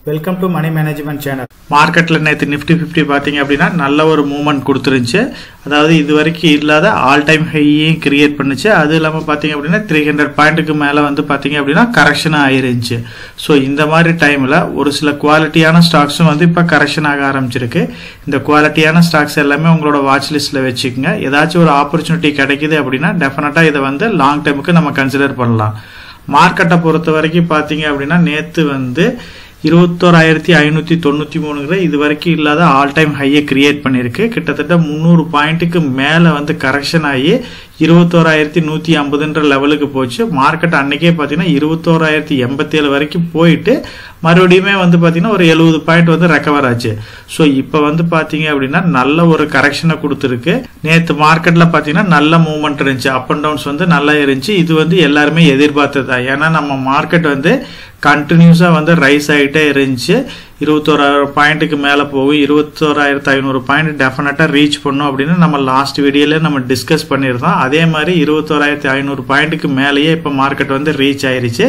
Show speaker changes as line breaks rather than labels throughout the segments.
Welcome to money management channel.
மார்க்கெட்டில் நேற்று Nifty 50 பார்த்தீங்க அப்படின்னா நல்ல ஒரு மூவ்மெண்ட் கொடுத்துருந்துச்சு. அதாவது இது வரைக்கும் இல்லாத ஆல் டைம் ஹையையும் கிரியேட் பண்ணுச்சு. அது இல்லாமல் பார்த்தீங்க அப்படின்னா 300 பாயிண்ட்டுக்கு மேலே வந்து பார்த்தீங்க அப்படின்னா கரெக்ஷனாக ஆயிருந்துச்சு. ஸோ இந்த மாதிரி டைமில் ஒரு சில குவாலிட்டியான ஸ்டாக்ஸும் வந்து இப்போ கரெக்ஷன் ஆக ஆரம்பிச்சிருக்கு. இந்த குவாலிட்டியான ஸ்டாக்ஸ் எல்லாமே உங்களோட வாட்ச் லிஸ்ட்டில் வச்சுக்கோங்க. ஏதாச்சும் ஒரு ஆப்பர்ச்சுனிட்டி கிடைக்குது அப்படின்னா டெஃபினட்டாக இதை வந்து லாங் டைமுக்கு நம்ம கன்சிடர் பண்ணலாம். மார்க்கெட்டை பொறுத்த வரைக்கும் பார்த்தீங்க அப்படின்னா நேற்று வந்து 21,593 இது வரைக்கும் இல்லாத ஆல் டைம் ஹையை கிரியேட் பண்ணியிருக்கு. கிட்டத்தட்ட 300 பாயிண்ட்டுக்கு மேலே வந்து கரெக்ஷன் ஆகி 21,150 லெவலுக்கு போச்சு. மார்க்கெட் அன்னைக்கே பார்த்தீங்கன்னா 21,087 வரைக்கும் போயிட்டு மறுபடியுமே வந்து பார்த்தீங்கன்னா ஒரு 70 பாயிண்ட் வந்து ரெக்கவர் ஆச்சு. ஸோ இப்போ வந்து பார்த்தீங்க அப்படின்னா நல்ல ஒரு கரெக்ஷனை கொடுத்துருக்கு. நேற்று மார்க்கெட்டில் பார்த்தீங்கன்னா நல்ல மூவ்மெண்ட் இருந்துச்சு. அப் அண்ட் டவுன்ஸ் வந்து நல்லா இருந்துச்சு. இது வந்து எல்லாருமே எதிர்பார்த்ததா. ஏன்னா நம்ம மார்க்கெட் வந்து கண்டினியூஸாக வந்து ரைஸ் ஆகிட்டே இருந்துச்சு. 21,000 பாயிண்ட்டுக்கு மேலே போகும். 21,500 பாயிண்ட் டெஃபினட்டாக ரீச் பண்ணும் அப்படின்னு நம்ம லாஸ்ட் வீடியோல நம்ம டிஸ்கஸ் பண்ணியிருந்தோம். அதே மாதிரி 21,500 பாயிண்ட்டுக்கு மேலேயே இப்போ மார்க்கெட் வந்து ரீச் ஆயிருச்சு.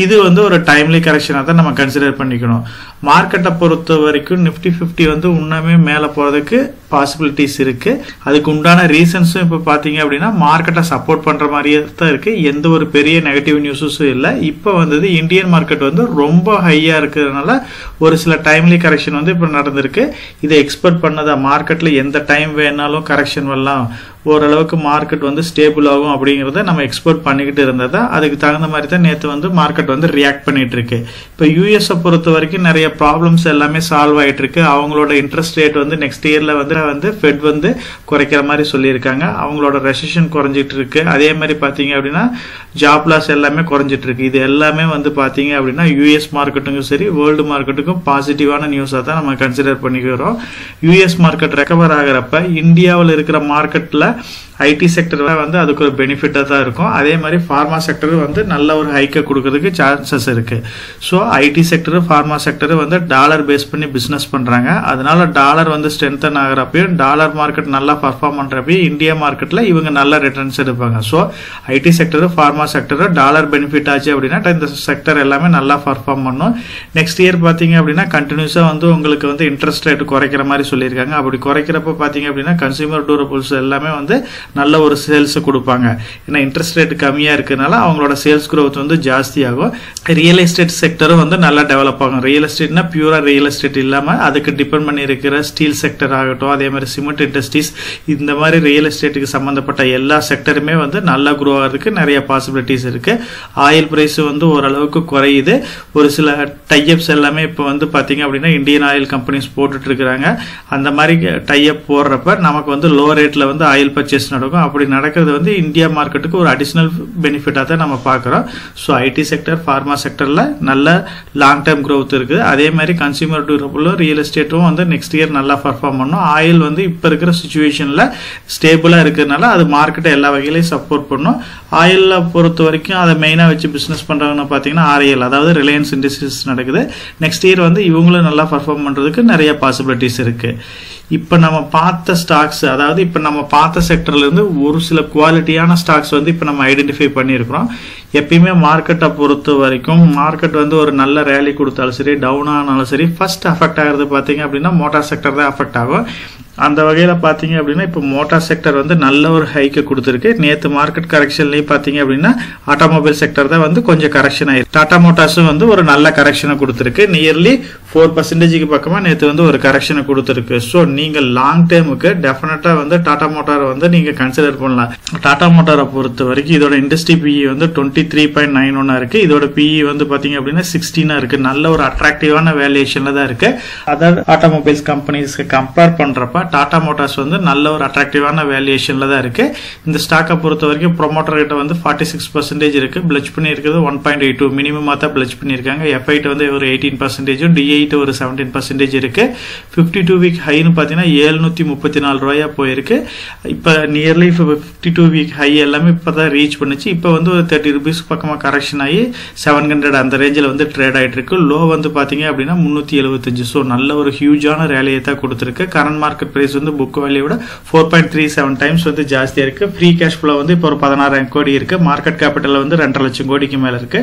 இது வந்து ஒரு டைம்லி கரெக்ஷனாக தான் நம்ம கன்சிடர் பண்ணிக்கணும். மார்க்கெட்டை பொறுத்த வரைக்கும் நிஃப்டி 50 வந்து இன்னுமே மேலே போகிறதுக்கு பாசிபிலிட்டிஸ் இருக்கு. அதுக்கு உண்டான ரீசன்ஸும் இப்போ பார்த்தீங்க அப்படின்னா மார்க்கெட்டை சப்போர்ட் பண்ணுற மாதிரியே தான் இருக்கு. எந்த ஒரு பெரிய நெகட்டிவ் நியூஸஸும் இல்லை. இப்போ வந்தது இந்தியன் மார்க்கெட் வந்து ரொம்ப ஹையாக இருக்கிறதுனால ஒரு சில டைம்லி கரெக்ஷன் வந்து இப்போ நடந்திருக்கு. இதை எக்ஸ்பெக்ட் பண்ணதா மார்க்கெட்டில் எந்த டைம் வேணாலும் கரெக்ஷன் வரலாம், ஓரளவுக்கு மார்க்கெட் வந்து ஸ்டேபிள் ஆகும் அப்படிங்கிறத நம்ம எக்ஸ்பெக்ட் பண்ணிக்கிட்டு இருந்ததா. அதுக்கு தகுந்த மாதிரி தான் நேற்று வந்து மார்க்கெட் வந்து ரியாக்ட் பண்ணிட்டு இருக்கு. இப்போ யூஎஸை பொறுத்த வரைக்கும் நிறைய ப்ராப்ளம்ஸ் எல்லாமே சால்வ் ஆகிட்டு இருக்கு. அவங்களோட இன்ட்ரெஸ்ட் ரேட் வந்து நெக்ஸ்ட் இயர்ல வந்து ஃபெட் வந்து குறைக்கிற மாதிரி சொல்லியிருக்காங்க. அவங்களோட ரெசிஷன் குறைஞ்சிட்டு இருக்கு. அதே மாதிரி பார்த்தீங்க அப்படின்னா ஜாப் லாஸ் எல்லாமே குறைஞ்சிட்டு இருக்கு. இது எல்லாமே வந்து பார்த்தீங்க அப்படின்னா யூஎஸ் மார்க்கெட்டுக்கும் சரி வேர்ல்டு மார்க்கெட்டுக்கும் பாசிட்டிவான நியூஸாக தான் நம்ம கன்சிடர் பண்ணிக்கிறோம். யூஎஸ் மார்க்கெட் ரெக்கவர் ஆகிறப்ப இந்தியாவில் இருக்கிற மார்க்கெட்டில் ஐடி செக்டர் வந்து அதுக்கு ஒரு பெனிஃபிட்டாக தான் இருக்கும். அதே மாதிரி ஃபார்மா செக்டர் வந்து நல்ல ஒரு ஹைக்கை கொடுக்கறதுக்கு சான்சஸ் இருக்கு. So IT sector pharma sector வந்து டாலர் பேஸ் பண்ணி பிஸ்னஸ் பண்ணுறாங்க. அதனால டாலர் வந்து ஸ்ட்ரென்தன் ஆகிறப்பையும் டாலர் மார்க்கெட் நல்லா பர்ஃபார்ம் பண்ணுறப்பையும் இந்தியா மார்க்கெட்டில் இவங்க நல்ல ரிட்டர்ன்ஸ் எடுப்பாங்க. So IT sector pharma sector dollar benefit ஆச்சு அப்படின்னா இந்த செக்டர் எல்லாமே நல்லா பர்ஃபார்ம் பண்ணும். நெக்ஸ்ட் இயர் பார்த்தீங்க அப்படின்னா கண்டினியூஸாக வந்து உங்களுக்கு வந்து இன்ட்ரெஸ்ட் ரேட் குறைக்கிற மாதிரி சொல்லியிருக்காங்க. அப்படி குறைக்கிறப்ப பார்த்தீங்க அப்படின்னா கன்சியூமர் டூரபிள்ஸ் எல்லாமே வந்து நல்ல ஒரு சேல்ஸ் கொடுப்பாங்க. ஏன்னா இன்ட்ரெஸ்ட் ரேட் கம்மியாக இருக்கிறதுனால அவங்களோட சேல்ஸ் growth வந்து ஜாஸ்தி ஆகும். ரியல் எஸ்டேட் செக்டரும் வந்து நல்லா டெவலப் ஆகும். ரியல் எஸ்டேட்னா பியூரா ரியல் எஸ்டேட் இல்லாமல் அதுக்கு டிபெண்ட் பண்ணி இருக்கிற ஸ்டீல் செக்டர் ஆகட்டும், அதே மாதிரி சிமெண்ட் இண்டஸ்ட்ரீஸ், இந்த மாதிரி ரியல் எஸ்டேட்டுக்கு சம்மந்தப்பட்ட எல்லா செக்டருமே வந்து நல்லா குரோ ஆகிறதுக்கு நிறைய பாசிபிலிட்டிஸ் இருக்கு. ஆயில் பிரைஸ் வந்து ஓரளவுக்கு குறையுது. ஒரு சில டைஅப்ஸ் எல்லாமே இப்போ வந்து பார்த்தீங்க அப்படின்னா இந்தியன் ஆயில் கம்பெனிஸ் போட்டுட்டு இருக்கிறாங்க. அந்த மாதிரி டைஅப் போடுறப்ப நமக்கு வந்து லோ ரேட்ல வந்து ஆயில் பர்ச்சேஸ் நடக்கும். அப்படி நடக்கிறது வந்து இந்தியா மார்க்கெட்டுக்கு ஒரு அடிஷனல் பெனிஃபிட்டாக தான் நம்ம பார்க்குறோம். ஸோ ஐடி செக்டர் ஃபார்மா செக்டரில் நல்ல லாங் டேர்ம் க்ரோத் இருக்குது. அதே மாதிரி கன்சியூமர் டூரபிளும் ரியல் எஸ்டேட்டும் வந்து நெக்ஸ்ட் இயர் நல்லா பர்ஃபார்ம் பண்ணும். ஆயில் வந்து இப்போ இருக்கிற சுச்சுவேஷனில் ஸ்டேபிளாக இருக்கிறதுனால அது மார்க்கெட்டை எல்லா வகையிலையும் சப்போர்ட் பண்ணும். ஆயிலில் பொறுத்த வரைக்கும் அதை மெயினாக வச்சு பிஸ்னஸ் பண்ணுறவங்கன்னு பார்த்தீங்கன்னா ஆர்ஐஎல், அதாவது ரிலையன்ஸ் இண்டஸ்ட்ரீஸ் நடக்குது. நெக்ஸ்ட் இயர் வந்து இவங்களும் நல்லா பர்ஃபார்ம் பண்ணுறதுக்கு நிறைய பாசிபிலிட்டிஸ் இருக்குது. இப்போ நம்ம பார்த்த ஸ்டாக்ஸ், அதாவது இப்போ நம்ம பார்த்த செக்டர்லேருந்து ஒரு சில குவாலிட்டியான ஸ்டாக்ஸ் வந்து இப்போ நம்ம ஐடென்டிஃபை பண்ணியிருக்கிறோம். எப்பயுமே மார்க்கெட்டை பொறுத்த வரைக்கும் மார்க்கெட் வந்து ஒரு நல்ல ரேலி கொடுத்தாலும் சரி டவுன் ஆனாலும் சரி ஃபர்ஸ்ட் அஃபெக்ட் ஆகிறது பார்த்தீங்க அப்படின்னா மோட்டார் செக்டர் தான் அஃபெக்ட் ஆகும். அந்த வகையில் பார்த்தீங்க அப்படின்னா இப்போ மோட்டார் செக்டர் வந்து நல்ல ஒரு ஹைக்கு கொடுத்துருக்கு. நேற்று மார்க்கெட் கரெக்ஷன்லேயும் பார்த்தீங்க அப்படின்னா ஆட்டோமொபைல் செக்டர் தான் வந்து கொஞ்சம் கரெக்ஷன் ஆயிருக்கு. டாடா மோட்டார்ஸும் வந்து ஒரு நல்ல கரெக்ஷனை கொடுத்துருக்கு. நியர்லி 4% பக்கமாக நேற்று வந்து ஒரு கரெக்ஷனை கொடுத்துருக்கு. ஸோ நீங்கள் லாங் டேமுக்கு டெஃபினட்டாக வந்து டாடா மோட்டாரை வந்து நீங்கள் கன்சிடர் பண்ணலாம். டாடா மோட்டாரை பொறுத்த வரைக்கும் இதோட இண்டஸ்ட்ரி பிஇ வந்து 23.91 இருக்கு. இதோட பிஇ வந்து பார்த்தீங்க அப்படின்னா 16 இருக்கு. நல்ல ஒரு அட்ராக்டிவான வேல்யூஷனில் தான் இருக்கு. அதர் ஆட்டோமொபைல்ஸ் கம்பெனிஸ்க்கு கம்பேர் பண்ணுறப்ப டாடா மோட்டார்ஸ் வந்து நல்ல ஒரு அட்ராக்டிவான வேல்யூஷன்ல தான் இருக்கு. இந்த ஸ்டாக்கை பொறுத்த வரைக்கும் ப்ரொமோட்டர் கிட்ட வந்து 46% இருக்கு. பிளச் பண்ணி இருக்கிறது 1.82 மினிமமாக தான் பிளச் பண்ணியிருக்காங்க. எஃப்ஐட் வந்து ஒரு 18%, டிஐட் ஒரு 17% இருக்கு. 52 வீக் ஹைன்னு பார்த்தீங்கன்னா 734 ரூபாயா போயிருக்கு. இப்போ நியர்லி 52 வீக் ஹை எல்லாமே இப்போ தான் ரீச் பண்ணுச்சு. இப்போ வந்து ஒரு 30 rupees பக்கமா கரெக்ஷன் ஆகி 700 அந்த ரேஞ்சில் வந்து ட்ரேட் ஆயிட்டு இருக்கு. லோ வந்து பாத்தீங்க அப்படின்னா 375. ஸோ நல்ல ஒரு ஹியூஜான ரேலியை தான் கொடுத்துருக்கு. கரண்ட் மார்க்கெட் பிரைஸ் வந்து புக் வேல்யூட 4.37 டைம்ஸ் வந்து ஜாஸ்தியா இருக்கு. ஃப்ரீ கேஷ் ஃப்ளோ வந்து இப்போ ஒரு 16,000 கோடி இருக்கு. மார்க்கெட் கேபிட்டல் வந்து 2.5 லட்சம் கோடிக்கு மேல இருக்கு.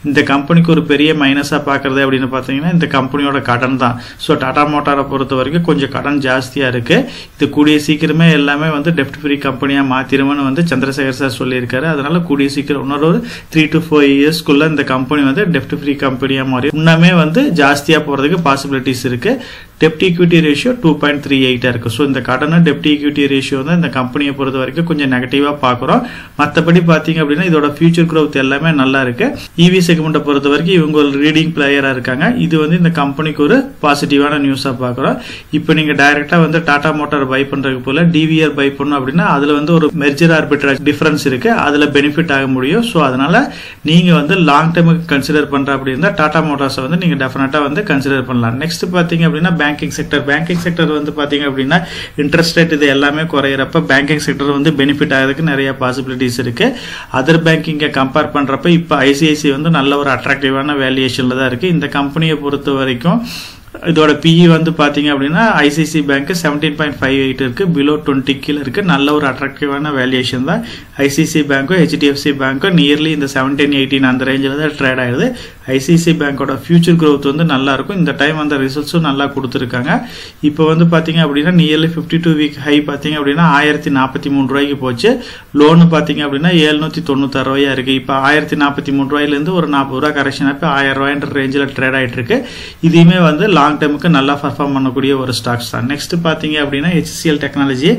இந்த கம்பெனிக்கு ஒரு பெரிய மைனஸா பாக்குறது அப்படின்னு பாத்தீங்கன்னா இந்த கம்பெனியோட கடன் தான். ஸோ டாடா மோட்டாரை பொறுத்த வரைக்கும் கொஞ்சம் கடன் ஜாஸ்தியா இருக்கு. இது கூடிய சீக்கிரமே எல்லாமே வந்து டெப்ட் ஃப்ரீ கம்பெனியா மாத்திருமன்னு வந்து சந்திரசேகர் சார் சொல்லியிருக்காரு. அதனால கூடிய சீக்கிரம் இன்னொரு 3 to 4 இயர்ஸ்க்குள்ள இந்த கம்பெனி வந்து டெப்ட் ஃப்ரீ கம்பெனியா மாறி இன்னமே வந்து ஜாஸ்தியா போறதுக்கு பாசிபிலிட்டிஸ் இருக்கு. டெப்ட் ஈக்விட்டி ரேஷியோ 2.38 இருக்கு. ஸோ இந்த கடனை டெப்ட் ஈக்விட்டி ரேஷியோ தான் இந்த கம்பெனியை பொறுத்த வரைக்கும் கொஞ்சம் நெகட்டிவா பாக்குறோம். மற்றபடி பாத்தீங்க அப்படின்னா இதோட ஃபியூச்சர் growth எல்லாமே நல்லா இருக்கு. இவி செக்மெண்ட்டை பொறுத்த வரைக்கும் இவங்க ஒரு ரீடிங் பிளேயரா இருக்காங்க. இது வந்து இந்த கம்பெனிக்கு ஒரு பாசிட்டிவான நியூஸா பாக்குறோம். இப்போ நீங்க டைரக்டா வந்து டாடா மோட்டார் பை பண்றதுக்கு போல டிவிஆர் பை பண்ணணும் அப்படின்னா அதுல வந்து ஒரு மெர்ஜர் ஆர்பிட்ரேஜ் டிஃபரன்ஸ் இருக்கு. அதுல பெனிஃபிட் ஆக முடியும். ஸோ அதனால நீங்க வந்து லாங் டேர்முக்கு கன்சிடர் பண்ற அப்படின்னா டாடா மோட்டார்ஸ் வந்து நீங்க டெஃபினட்டா வந்து கன்சிடர் பண்ணலாம். நெக்ஸ்ட் பாத்தீங்க அப்படின்னா பேங்கிங் செக்டர் வந்து பாத்தீங்க அப்படின்னா இன்ட்ரெஸ்ட் ரேட் இது எல்லாமே குறையறப்ப பேங்கிங் செக்டர் வந்து பெனிஃபிட் ஆகிறதுக்கு நிறைய பாசிபிலிட்டிஸ் இருக்கு. அதர் பேங்கிங்கை கம்பேர் பண்றப்ப இப்ப ஐசிஐசி வந்து நல்ல ஒரு அட்ராக்டிவான வேல்யூவேஷன்ல தான் இருக்கு. இந்த கம்பெனியை பொறுத்த வரைக்கும் இதோட பிஇ வந்து பாத்தீங்க அப்படின்னா ஐசிஐசி பேங்க் 17.58 இருக்கு. பிலோ 20 கீழே இருக்கு. நல்ல ஒரு அட்ராக்டிவான வேல்யூவேஷன் தான். ஐசிஐசி பேங்க்கும் ஹெச்டிஎஃப்சி பேங்க்கும் நியர்லி இந்த 17-18 அந்த ரேஞ்சில் தான் ட்ரேட் ஆகுது. ஐசிஐசி பேங்கோட ஃபியூச்சர் growth வந்து நல்லா இருக்கும். இந்த டைம் அந்த ரிசல்ட்ஸும் நல்லா கொடுத்துருக்காங்க. இப்போ வந்து பாத்தீங்க அப்படின்னா நியர்லி 52 வீக் ஹை பாத்தீங்க அப்படின்னா 1043 ரூபாய்க்கு போச்சு. லோனு பாத்தீங்க அப்படின்னா 796 ரூபாயா இருக்கு. இப்போ 1043 ரூபாயில இருந்து ஒரு 40 ரூபாய் கரெக்ஷன் ஆகி 1000 ரூபாய்ன்ற ரேஞ்சில் ட்ரேட் ஆயிட்டு இருக்கு. இதுவுமே வந்து லாங் டேர்முக்கு நல்லா பர்ஃபார்ம் பண்ணக்கூடிய ஒரு ஸ்டாக்ஸ் தான். நெக்ஸ்ட் பாத்தீங்க அப்படின்னா ஹெச்சிஎல் டெக்னாலஜி.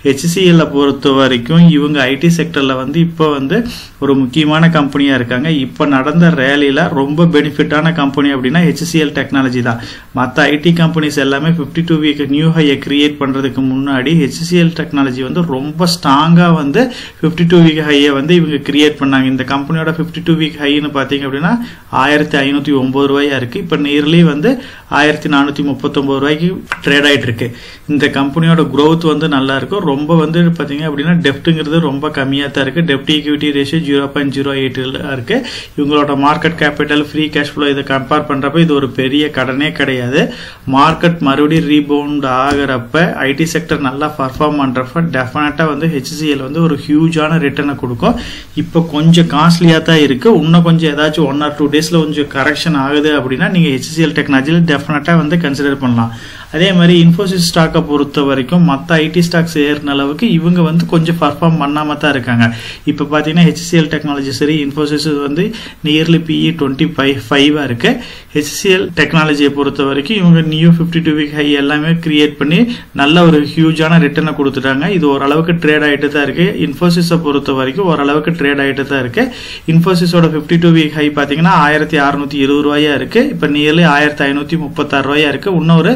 ஹெச்சிஎல் பொறுத்த வரைக்கும் இவங்க ஐடி செக்டர்ல வந்து இப்போ வந்து ஒரு முக்கியமான கம்பெனியா இருக்காங்க. இப்போ நடந்த ரேலியில ரொம்ப பெனிஃபிட்டான கம்பெனி அப்படின்னா ஹெச்சிஎல் டெக்னாலஜி தான். மற்ற ஐடி கம்பெனிஸ் எல்லாமே 52 வீக் நியூ ஹையை கிரியேட் பண்றதுக்கு முன்னாடி ஹெச்சிஎல் டெக்னாலஜி வந்து ரொம்ப ஸ்ட்ராங்கா வந்து 52 வீக் ஹையை வந்து இவங்க கிரியேட் பண்ணாங்க. இந்த கம்பெனியோட 52 வீக் ஹைன்னு பாத்தீங்க அப்படின்னா 1509 ரூபாயா இருக்கு. இப்போ நியர்லி வந்து 1439 ரூபாய்க்கு ட்ரேட் ஆயிட்டு இருக்கு. இந்த கம்பெனியோட growth வந்து நல்லா இருக்கும். ரொம்ப வந்து பாத்தீங்க அப்படின்னா டெப்ட்ங்கிறது ரொம்ப கம்மியா தான் இருக்கு. டெப்ட் ஈக்விட்டி ரேஷியோ 0.08 இருக்கு. இவங்களோட market capital free cash flow இதை கம்பேர் பண்றப்ப இது ஒரு பெரிய கடனே கிடையாது. மார்க்கெட் மறுபடியும் ரீபவுண்ட் ஆகிறப்ப ஐடி செக்டர் நல்லா பர்ஃபார்ம் பண்றப்ப டெஃபினட்டா வந்து ஹெச்சிஎல் வந்து ஒரு ஹியூஜான ரிட்டர்னை கொடுக்கும். இப்போ கொஞ்சம் காஸ்ட்லியா தான் இருக்கு. இன்னும் கொஞ்சம் ஏதாச்சும் 1 or 2 டேஸ்ல கொஞ்சம் கரெக்ஷன் ஆகுது அப்படின்னா நீங்க ஹெச்சிஎல் டெக்னாலஜில டெஃபினட்டா வந்து கன்சிடர் பண்ணலாம். அதே மாதிரி இன்ஃபோசிஸ் ஸ்டாக்கை பொறுத்த வரைக்கும் மற்ற ஐடி ஸ்டாக்ஸ் ஏறின அளவுக்கு இவங்க வந்து கொஞ்சம் பர்ஃபார்ம் பண்ணாம தான் இருக்காங்க. இப்போ பாத்தீங்கன்னா ஹெச்சிஎல் டெக்னாலஜி சரி இன்ஃபோசிஸ் வந்து நியர்லி பிஇ 25 இருக்கு. ஹெச்சிஎல் டெக்னாலஜியை பொறுத்த வரைக்கும் இவங்க நியூ 52 வீக் ஹை எல்லாமே கிரியேட் பண்ணி நல்ல ஒரு ஹியூஜான ரிட்டர்னை கொடுத்துட்டாங்க. இது ஓரளவுக்கு ட்ரேட் ஆயிட்டு தான் இருக்கு. இன்ஃபோசிஸை பொறுத்த வரைக்கும் ஓரளவுக்கு ட்ரேட் ஆயிட்டு தான் இருக்கு. இன்ஃபோசிஸோட 52 வீக் ஹை பாத்தீங்கன்னா 1620 ரூபாயா இருக்கு. இப்போ நியர்லி 1536 ரூபாயா இருக்கு. இன்னும் ஒரு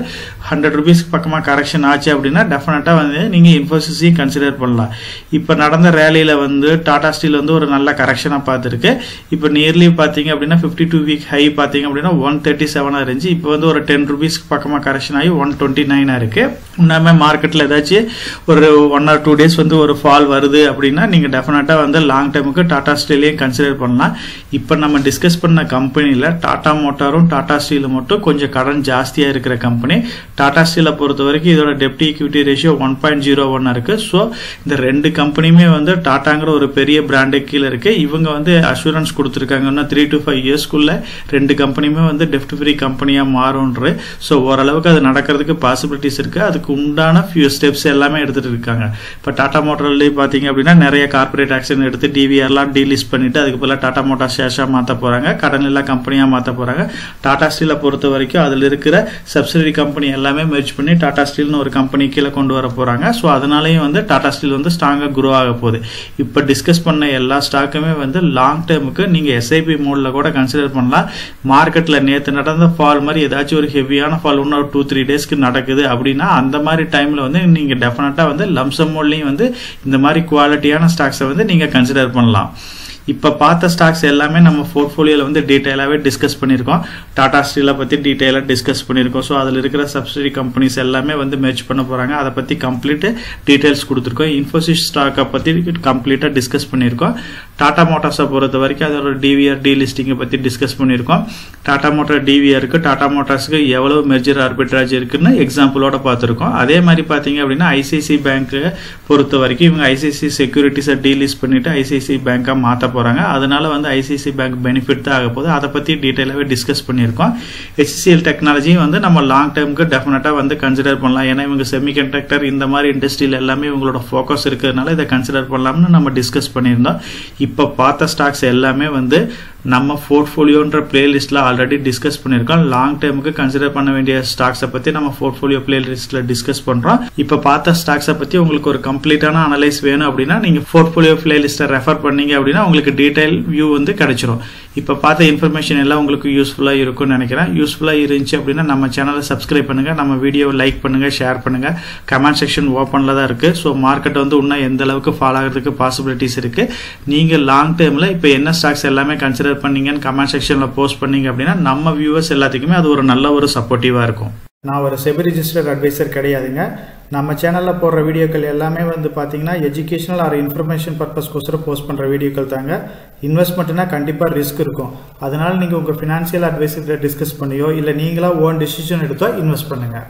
100 rupees பக்கமா கரெக்ஷன் ஆச்சு அப்படின்னா டெஃபினட்டா வந்து நீங்க இன்ஃபோசிஸையும் கன்சிடர் பண்ணலாம். இப்ப நடந்த ரேலியில வந்து டாடா ஸ்டீல் வந்து ஒரு நல்ல கரெக்ஷனா பார்த்துருக்கு. இப்ப நியர்லி பாத்தீங்க அப்படின்னா 52 வீக் ஹை பாத்தீங்க அப்படின்னா 137 இருந்துச்சு. இப்போ வந்து ஒரு 10 rupees பக்கமா கரெக்ஷன் ஆகி 129 இருக்கு. இன்னமே மார்க்கெட்ல ஏதாச்சும் ஒரு 1 or 2 டேஸ் வந்து ஒரு ஃபால் வருது அப்படின்னா நீங்க டெஃபினட்டா வந்து லாங் டைமுக்கு டாடா ஸ்டீலையும் கன்சிடர் பண்ணலாம். இப்ப நம்ம டிஸ்கஸ் பண்ண கம்பெனில டாடா மோட்டாரும் டாடா ஸ்டீலும் மட்டும் கொஞ்சம் கடன் ஜாஸ்தியா இருக்கிற கம்பெனி. டாடா ஸ்டீலை பொறுத்த வரைக்கும் இதோட டெப்ட் ஈக்விட்டி ரேஷியோ 1.01 இருக்கு. ஸோ இந்த ரெண்டு கம்பெனியுமே வந்து டாடாங்கிற ஒரு பெரிய பிராண்டு கீழே இருக்கு. இவங்க வந்து அஷூரன்ஸ் கொடுத்துருக்காங்க 3 to 5 இயர்ஸ்க்குள்ள ரெண்டு கம்பெனியுமே வந்து டெப்ட் ஃப்ரீ கம்பெனியா மாறும்ன்ற. ஸோ ஓரளவுக்கு அது நடக்கிறதுக்கு பாசிபிலிட்டிஸ் இருக்கு. அதுக்கு உண்டான ஃபியூ ஸ்டெப்ஸ் எல்லாமே எடுத்துட்டு இருக்காங்க. இப்போ டாடா மோட்டார்ல பாத்தீங்க அப்படின்னா நிறைய கார்பரேட் ஆக்ஷன் எடுத்து டிவிஆர்லாம் டீலிஸ்ட் பண்ணிட்டு அதுக்கு பதிலாக டாடா மோட்டார் ஷேர்ஸா மாற்ற போறாங்க. கடன் இல்லா கம்பெனியா மாற்ற போறாங்க. டாடா ஸ்டீலை பொறுத்த வரைக்கும் அதுல இருக்கிற சப்சிடரி கம்பெனி எல்லாமே மெர்ஜ் பண்ணி டாடா ஸ்டீல்னு ஒரு கம்பெனி கீழே கொண்டு வர போறாங்க. ஸோ அதனாலயும் வந்து டாடா ஸ்டீல் வந்து ஸ்ட்ராங்கா குரோ ஆக போகுது. இப்போ டிஸ்கஸ் பண்ண எல்லா ஸ்டாக்குமே வந்து லாங் டேர்முக்கு நீங்க எஸ்ஐபி மோட்ல கூட கன்சிடர் பண்ணலாம். மார்க்கெட்ல நேற்று நடந்த ஃபால் மாதிரி ஏதாச்சும் ஒரு ஹெவியான ஃபால் இன்னும் 2-3 டேஸ்க்கு நடக்குது அப்படின்னா அந்த மாதிரி டைம்ல வந்து நீங்க டெஃபினட்டா வந்து லம்சம் மோட்லயும் வந்து இந்த மாதிரி குவாலிட்டியான ஸ்டாக்ஸை வந்து நீங்க கன்சிடர் பண்ணலாம். இப்ப பார்த்த ஸ்டாக்ஸ் எல்லாமே நம்ம போர்ட்ஃபோலியோல வந்து டீடைலாவே டிஸ்கஸ் பண்ணிருக்கோம். டாடா ஸ்டீலை பத்தி டீடைலா டிஸ்கஸ் பண்ணிருக்கோம். ஸோ அதுல இருக்கிற சப்சிடரி கம்பெனிஸ் எல்லாமே வந்து மெர்ஜ் பண்ண போறாங்க. அதை பத்தி கம்ப்ளீட் டீடைல்ஸ் கொடுத்துருக்கோம். இன்ஃபோசிஸ் ஸ்டாக்கை பத்தி கம்ப்ளீட்டா டிஸ்கஸ் பண்ணிருக்கோம். டாடா மோட்டார்ஸை பொறுத்த வரைக்கும் அதோட டிவிஆர் டீலிஸ்டிங்கை பற்றி டிஸ்கஸ் பண்ணியிருக்கோம். டாடா மோட்டார் டிவிஆருக்கு டாடா மோட்டார்ஸுக்கு எவ்வளவு மெர்ஜர் ஆர்பிட்ராஜ் இருக்குன்னு எக்ஸாம்பிளோட பார்த்துருக்கோம். அதே மாதிரி பார்த்தீங்க அப்படின்னா ஐசிஐசி பேங்க்கை பொறுத்த வரைக்கும் இவங்க ஐசிஐசி செக்யூரிட்டிஸை டீலிஸ்ட் பண்ணிட்டு ஐசிஐசி பேங்காக மாற்ற போகிறாங்க. அதனால வந்து ஐசிஐசி பேங்க் பெனிஃபிட் தான் ஆக போகுது. அதை பற்றி டீட்டெயிலாகவே டிஸ்கஸ் பண்ணியிருக்கோம். HCL டெக்னாலஜியும் வந்து நம்ம லாங் டேர்முக்கு டெஃபினட்டாக வந்து கன்சிடர் பண்ணலாம். ஏன்னா இவங்க செமிகண்டக்டர் இந்த மாதிரி இண்டஸ்ட்ரியில் எல்லாமே இவங்களோட ஃபோக்கஸ் இருக்கிறதுனால இதை கன்சிடர் பண்ணலாம்னு நம்ம டிஸ்கஸ் பண்ணியிருந்தோம். இப்போ பார்த்த ஸ்டாக்ஸ் எல்லாமே வந்து நம்ம போர்ட்ஃபோலியோன்ற பிளேலிஸ்ட்ல ஆல்ரெடி டிஸ்கஸ் பண்ணியிருக்கோம். லாங் டேர்முக்கு கன்சிடர் பண்ண வேண்டிய ஸ்டாக்ஸை பற்றி நம்ம போர்ட்ஃபோலியோ பிளேலிஸ்ட்ல டிஸ்கஸ் பண்றோம். இப்போ பார்த்த ஸ்டாக்ஸை பற்றி உங்களுக்கு ஒரு கம்ப்ளீட்டான அனலைஸ் வேணும் அப்படின்னா நீங்க போர்ட்ஃபோலியோ பிளேலிஸ்ட்டை ரெஃபர் பண்ணீங்க அப்படின்னா உங்களுக்கு டீடைல் வியூ வந்து கிடைச்சிரும். இப்போ பார்த்த இன்ஃபர்மேஷன் எல்லாம் உங்களுக்கு யூஸ்ஃபுல்லா இருக்கும்னு நினைக்கிறேன். யூஸ்ஃபுல்லா இருந்துச்சு அப்படின்னா நம்ம சேனலை சப்ஸ்கிரைப் பண்ணுங்க, நம்ம வீடியோவை லைக் பண்ணுங்க, ஷேர் பண்ணுங்க. கமெண்ட் செக்ஷன் ஓப்பன்ல தான் இருக்கு. ஸோ மார்க்கெட் வந்து இன்னும் எந்த அளவுக்கு ஃபாலோ ஆகிறதுக்கு பாசிபிலிட்டிஸ் இருக்கு. நீங்க லாங் டேர்ம்ல இப்போ என்ன ஸ்டாக்ஸ் எல்லாமே கன்சிடர் பண்ணீங்கன்னு கமெண்ட் செக்ஷன்ல போஸ்ட் பண்ணீங்க அப்படின்னா நம்ம வியூவர்ஸ் எல்லாத்துக்குமே அது ஒரு நல்ல ஒரு சப்போர்ட்டிவா இருக்கும்.
நான் ஒரு செபி ரிஜிஸ்டர்ட் அட்வைசர் கிடையாதுங்க. நம்ம சேனலில் போடுற வீடியோக்கள் எல்லாமே வந்து பார்த்தீங்கன்னா எஜுகேஷனல் ஆர் இன்ஃபர்மேஷன் பர்பஸ்க்கோசரம் போஸ்ட் பண்ணுற வீடியோக்கள் தாங்க. இன்வெஸ்ட்மெண்ட்னா கண்டிப்பாக ரிஸ்க் இருக்கும். அதனால நீங்கள் உங்கள் ஃபினான்ஷியல் அட்வைசர்கிட்ட டிஸ்கஸ் பண்ணியோ இல்லை நீங்களா ஓன் டிசிஷன் எடுத்தோ இன்வெஸ்ட் பண்ணுங்கள்.